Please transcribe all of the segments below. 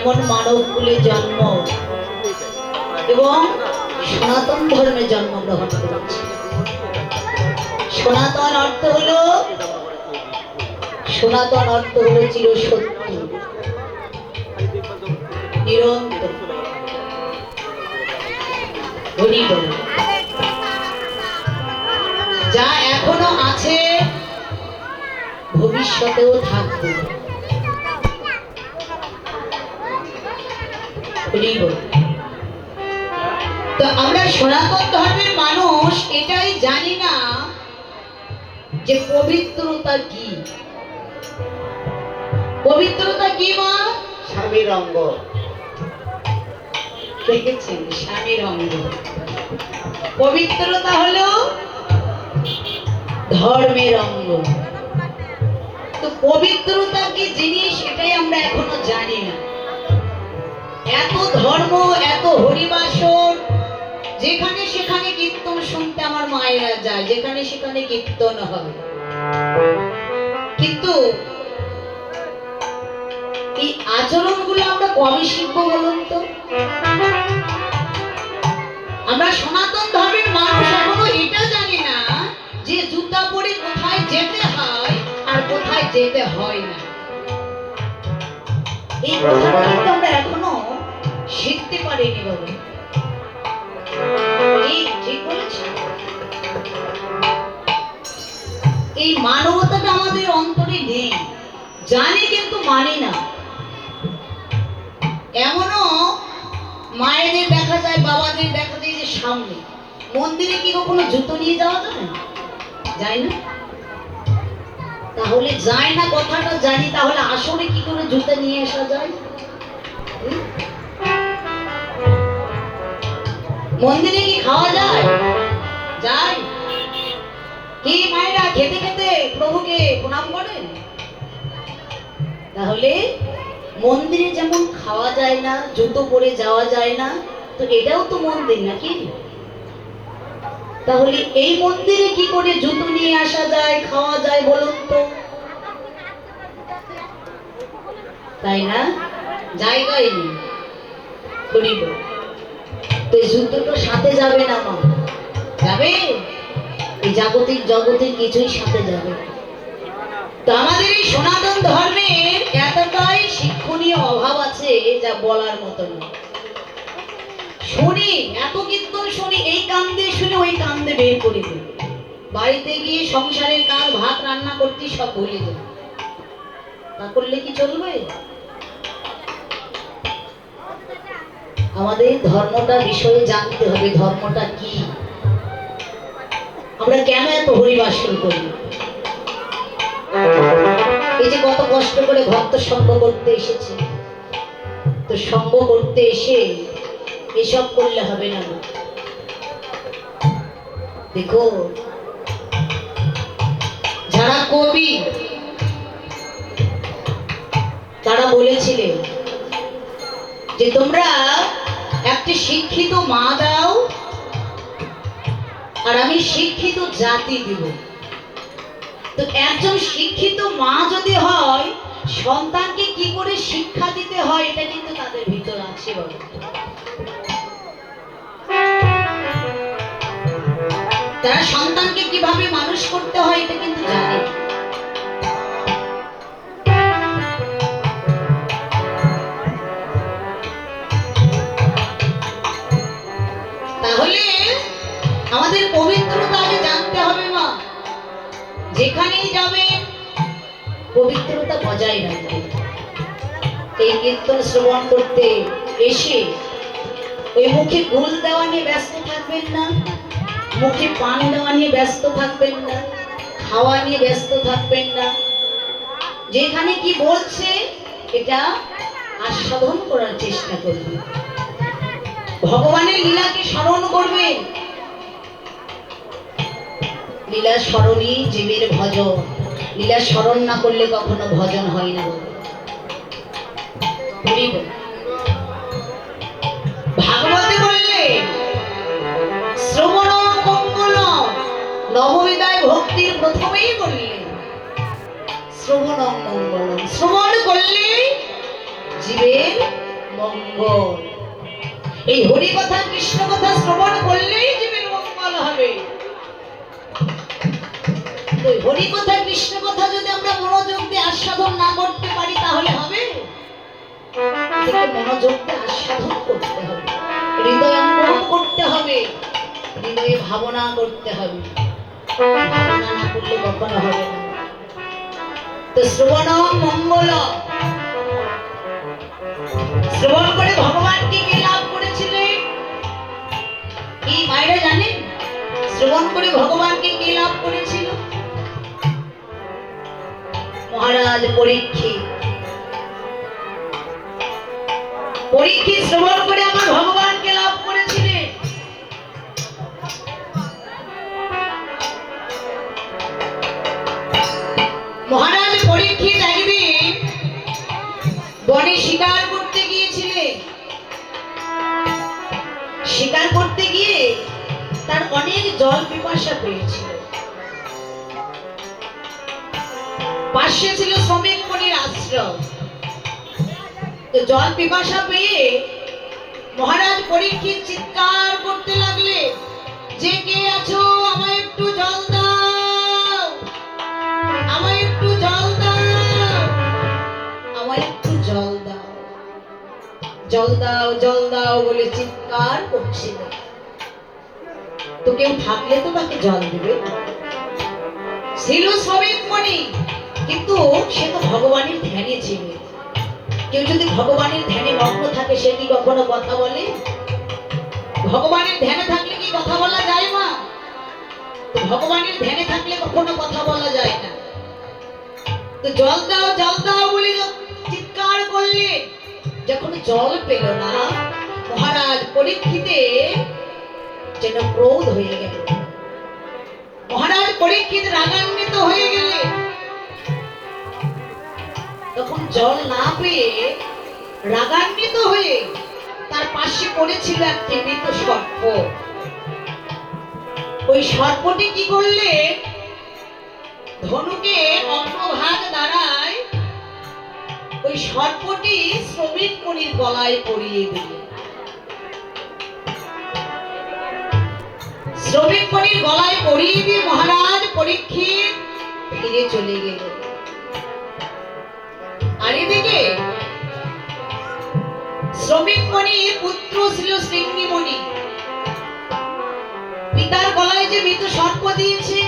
এমন মানব কুলে জন্ম এবং সনাতন ধর্মে জন্মগ্রহণ করেছে। সনাতন অর্থ হলো চিরসত্য, নিরন্তর। যা এখনো আছে ভবিষ্যতেও থাকবে। তো আমরা সনাতন ধর্মের মানুষ এটাই জানি না যে পবিত্রতা কি। পবিত্রতা কি মা? স্বামীর অঙ্গ। দেখেছেন, স্বামীর অঙ্গ। পবিত্রতা হলো ধর্মের অঙ্গ। তো পবিত্রতা কি জিনিস এটাই আমরা এখনো জানি না। এত ধর্ম, এত হরিবাসর, যেখানে সেখানে কীর্তন শুনতে আমার মায়েরা যায়, যেখানে সেখানে কীর্তন হবে, কিন্তু এই আচরণগুলো আমরা কবে শিখবো বলুন তো? আমরা সনাতন ধর্মের মানুষ এখনো এটা জানি না যে জুতা পরে কোথায় যেতে হয় আর কোথায় যেতে হয় না। এই কথাটা কিন্তু আমরা এখনো শিখতে পারিনি বাবা। এই মানবতাটা আমাদের অন্তরে নেই, জানি কিন্তু মানি না। এমনও মায়েদের দেখা যায়, বাবাদের দেখা যায় যে সামনে মন্দিরে কি কখনো জুতো নিয়ে যাওয়া যায়? যায় না। তাহলে যায় না কথাটা জানি, তাহলে আসলে কি করে জুতো নিয়ে আসা যায়? মন্দিরে কি খাওয়া যায়? যায় কি মায়েরা খেতে খেতে প্রভুকে প্রণাম করেন? তাহলে মন্দিরে যেমন খাওয়া যায় না, জুতো পরে যাওয়া যায় না, তো এটাও তো মন্দির নাকি? তাহলে এই মন্দিরে কি করে জুতো নিয়ে আসা যায়, খাওয়া যায় বলুন তো? তাই না? জায়গায় নেই। করিব তো এই জুতোটা সাথে যাবে না মা? যাবে? এই জাগতিক জগতের কিছুই সাথে যাবে। তো আমাদের এই সনাতন ধর্মের এতটাই শিক্ষণীয় অভাব আছে যা বলার মতো না। শুনি, এত কীর্তন শুনি, এই কান্দে শুনে ওই কান্দে বের করে দিই। বাড়িতে গিয়ে সংসারের কাজ, ভাত রান্না করতে সব ভুলে যাই। তা করলে কি চলবে? আমাদের ধর্মটা বিষয়ে জানতে হবে, ধর্মটা কি, আমরা কেন এত হরিবাসন করি। এই যে কত কষ্ট করে ভক্ত সঙ্গ করতে এসেছে, তো সঙ্গ করতে এসে এসব করলে হবে না। দেখো, যারা কবি তারা বলেছিলেন যে তোমরা একটি শিক্ষিত মা দাও আর আমি শিক্ষিত জাতি দিব। তো একজন শিক্ষিত মা যদি হয়, সন্তানকে কি করে শিক্ষা দিতে হয় এটা কিন্তু তাদের ভিতর আছে। তারা সন্তানকে কিভাবে মানুষ করতে হয় এটা কিন্তু জানে। তাহলে আমাদের পবিত্রতা আগে জানতে হবে মা। যেখানেই যাবে পবিত্রতা বজায় রাখবে। এই কীর্তন শ্রবণ করতে এসে ওই মুখে গুল দেওয়া নিয়ে ব্যস্ত থাকবেন না, মুখে পান দেওয়া নিয়ে ব্যস্ত থাকবেন না, খাওয়া নিয়ে ব্যস্ত থাকবেন না। যেখানে কি বলছে এটা আস্বাদন করার চেষ্টা করবেন। ভগবানের লীলাকে স্মরণ করবেন। লীলা স্মরণই জীবের ভজন। লীলা স্মরণ না করলে কখনো ভজন হয় না। ভাগবতে বললে শ্রবণ মঙ্গল, নববিদায় ভক্তির প্রথমেই বললেন শ্রবণ মঙ্গল। শ্রবণ করলে জীবের মঙ্গল। এই হরি কথা কৃষ্ণ কথা শ্রবণ করলেই জীবের মঙ্গল হবে। তো হরি কথা কৃষ্ণ কথা যদি আমরা মনোযোগ দিয়ে আস্বাদন না করতে পারি তাহলে হবে? মনোযোগ দিয়ে আস্বাদন করতে হবে, হৃদয়ঙ্গম করতে হবে, হৃদয়ে ভাবনা করতে হবে। ভাবনা না করলে কখনো হবে না। তো শ্রবণ মঙ্গল, শ্রবণ করে ভগবান কি কি লাভ করেছিলেন কি মায়েরা জানেন? শ্রবণ করে ভগবানকে কি লাভ করেছিল? মহারাজ পরীক্ষিত শ্রবণ করে আমার ভগবানকে লাভ করেছিলেন। মহারাজ পরীক্ষিত একদিন বনে শিকার করতে গিয়েছিলেন। শিকার করতে গিয়ে তার অনেক জল পিপাসা পেয়েছিল। পাশে ছিল শ্রমিক মণির আশ্রম। তো জল পিপাসা পেয়ে মহারাজ পরীক্ষিত চিৎকার করতে লাগলে, যে কে আছো আমায় একটু জল দাও, আমায় একটু জল দাও, আমায় একটু জল দাও, জল দাও, জল দাও বলে চিৎকার করছিল। তো কেউ থাকলে তো তাকে জল দেবে। ছিল শ্রমিক মণি, কিন্তু সে তো ভগবানের ধ্যানে ছিল। কেউ যদি ভগবানের ধ্যানে মগ্ন থাকে সে কি কখনো কথা বলে? ভগবানের ধ্যানে থাকলে কি কথা বলা যায় মা? ভগবানের ধ্যানে থাকলে কখনো কথা বলা যায় না। তো জল দাও বলে চিৎকার করলে, যখন জল পেল না মহারাজ পরীক্ষিতে যেন ক্রোধ হয়ে গেল। মহারাজ পরীক্ষিত রাগান্বিত হয়ে গেলে, তখন জল না পেয়ে রাগান্বিত হয়ে তার পাশে পড়েছিল একটি মৃত সর্প। ওই সর্পটি কি করলে, ধনুকে অগ্রভাগ দ্বারায় ওই সর্পটি শ্রমিক মণির গলায় পরিয়ে দিল। শ্রমিক মণির গলায় পরিয়ে দিয়ে মহারাজ পরীক্ষিত ফিরে চলে গেল। আর এদিকে শ্রমিক মণির পুত্র ছিল শৃঙ্গিমণি। পিতার গলায় যে মৃত সর্প দিয়েছে,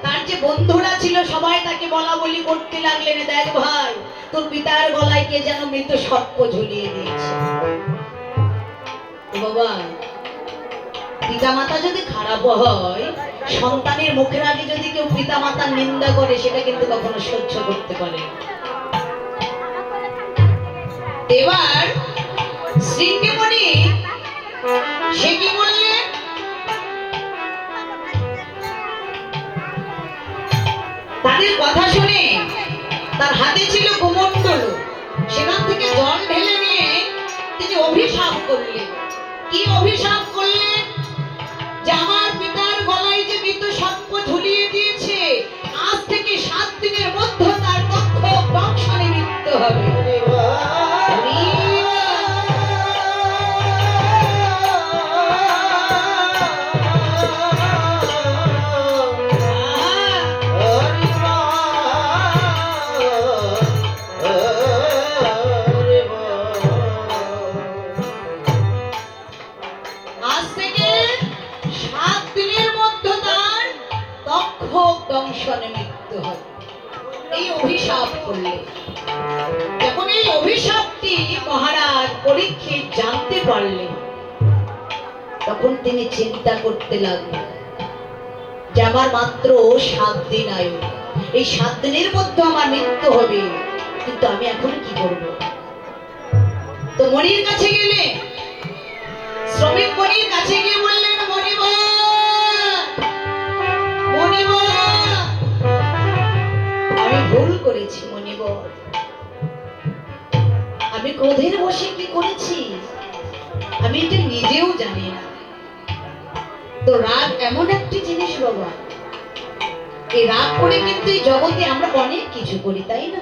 তার যে বন্ধুরা ছিল সবাই তাকে বলা বলি করতে লাগলেন, দেখ ভাই তোর পিতার গলায় কে যেন মৃত সর্প ঝুলিয়ে দিয়েছে। বাবা, পিতা মাতা যদি খারাপ হয়, সন্তানের মুখের আগে যদি কেউ পিতা মাতার নিন্দা করে, সেটা কিন্তু কখনো সহ্য করতে পারে। এবার শৃঙ্গিমণি সে কি বললেন, তাদের কথা শুনে তার হাতে ছিল কুমণ্ডল, সেখান থেকে জল ঢেলে নিয়ে তিনি অভিশাপ করলেন। কি অভিশাপ করলেন? যে আমার পিতার গলায় যে মৃত সর্প ঝুলিয়ে দিয়েছে, আজ থেকে 7 দিনের মধ্যে তার দংশনে মৃত্যু হবে। দংশনে মৃত্যু হবে, এই অভিশাপ করলে। যখন এই অভিশাপটি মহারাজ পরীক্ষিত জানতে পারলেন, তখন তিনি চিন্তা করতে লাগলেন যে আমার মাত্র 7 দিন আয়ু, এই 7 দিনের মধ্যে আমার মৃত্যু হবে, কিন্তু আমি এখন কি করব? তো মণির কাছে গেলে, শ্রমিক মণির কাছে গিয়ে বললেন, আমি ভুল করেছি মণিবর, আমি ক্রোধের বশে কি করেছি আমি এটা নিজেও জানি না। তো রাগ এমন একটি জিনিস বাবা, এই রাগ করে কিন্তু এই জগতে আমরা অনেক কিছু করি, তাই না?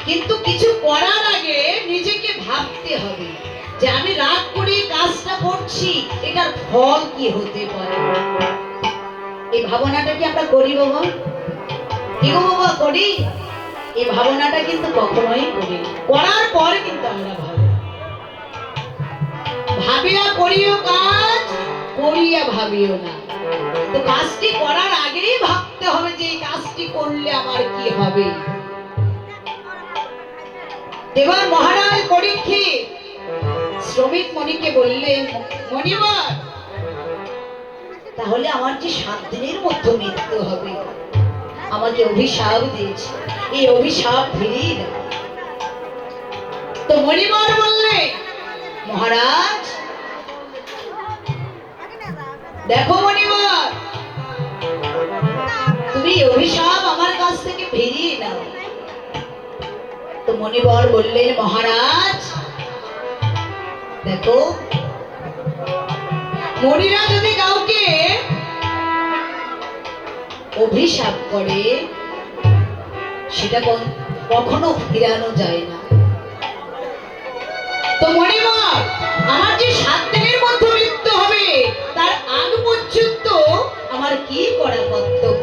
কিন্তু কিছু করার আগে নিজেকে ভাব ভাবতে হবে যে আমি রাগ করে কাজটা করছি, এটার ফল কি হতে পারে। এই ভাবনাটা কি আমরা করি বাবা? কি গো বাবা, করি? এই ভাবনাটা কিন্তু কখনোই করি না। করার পরে কিন্তু আমরা ভাবি, ভাবিয়া করিও কাজ, করিয়া ভাবিও না। তো কাজটি করার আগেই ভাবতে হবে যে এই কাজটি করলে আমার কি হবে। এবার মহারাজ পরীক্ষিত শ্রমিক মণিকে বললেন, মণিবর, তাহলে আমার যে 7 দিনের মধ্যে মৃত্যু হবে, আমাকে অভিশাপ দিয়েছে, এই অভিশাপ ফিরিয়ে দাও। তো মণিবর বললে, মহারাজ দেখো মণিবর, তুমি অভিশাপ আমার কাছ থেকে ফিরিয়ে নাও। তো মণিবর বললেন, মহারাজ দেখো, মণিরা যদি কাউকে অভিশাপ করে সেটা কখনো ফিরানো যায় না। তো মণিবর, আমার যে 7 দিনের মধ্যে মৃত্যু হবে, তার আগ পর্যন্ত আমার কি করা কর্তব্য?